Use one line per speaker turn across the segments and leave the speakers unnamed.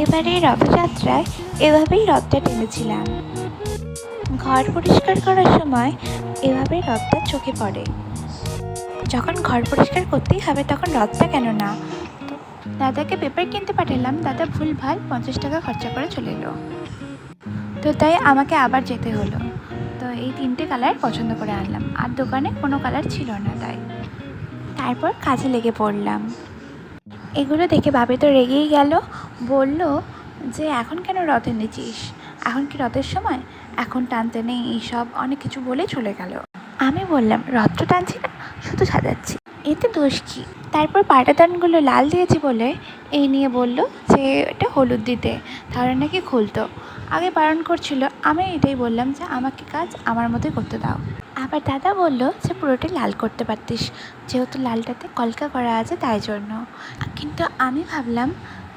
এবারে রথযাত্রায় এভাবেই রথটা টেনেছিলাম। ঘর পরিষ্কার করার সময় এভাবেই রথটা চোখে পড়ে। যখন ঘর পরিষ্কার করতেই হবে তখন রথটা কেন না, তো দাদাকে পেপার কিনতে পাঠালাম। দাদা ভুলভাল 50 টাকা খরচা করে চলে এলো, তো তাই আমাকে আবার যেতে হলো। তো এই 3টে কালার পছন্দ করে আনলাম, আর দোকানে কোনো কালার ছিল না, তাই তারপর কাজে লেগে পড়লাম। এগুলো দেখে ভাবি তো রেগেই গেল, বলল যে এখন কেন রথ এনেছিস, এখন কি রথের সময়, এখন টানতে নেই, এইসব অনেক কিছু বলে চলে গেল। আমি বললাম রথ তো টানছি না, শুধু সাজাচ্ছি, এতে দোষ কী। তারপর পাটাতনগুলো লাল দিয়েছি বলে এই নিয়ে বলল যে এটা হলুদ দিতে, তাহলে নাকি খুলতো। আগে বারণ করছিল, আমি এটাই বললাম যে আমাকে কাজ আমার মতোই করতে দাও। আবার দাদা বলল যে পুরোটাই লাল করতে পারতিস, যেহেতু লালটাতে কলকা করা আছে তাই জন্য। কিন্তু আমি ভাবলাম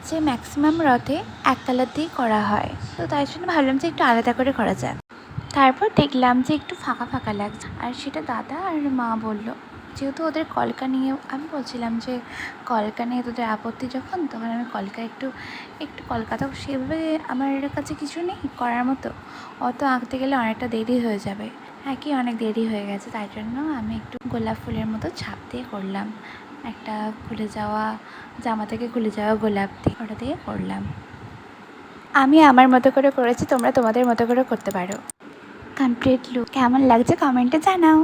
যে ম্যাক্সিমাম রথে এক কালার দিয়েই করা হয়, তো তাই জন্য ভাবলাম যে একটু আলাদা করে করা যাক। তারপর দেখলাম যে একটু ফাঁকা ফাঁকা লাগছে, আর সেটা দাদা আর মা বলল, যেহেতু ওদের কলকা নিয়ে, আমি বলছিলাম যে কলকা নিয়ে তোদের আপত্তি যখন, তখন আমি কলকা একটু একটু কলকাতা, সেভাবে আমার কাছে কিছু নেই করার মতো, অত আঁকতে গেলে অনেকটা দেরি হয়ে যাবে। হ্যাঁ, কি অনেক দেরি হয়ে গেছে, তাই জন্য আমি একটু গোলাপ ফুলের মতো ছাপ দিয়ে করলাম, একটা খুলে যাওয়া জামা থেকে খুলে যাওয়া গোলাপ দিয়ে, ওটা দিয়ে করলাম। আমি আমার মতো করে করেছি, তোমরা তোমাদের মতো করে করতে পারো। কমপ্লিট লুক কেমন লাগছে কমেন্টে জানাও।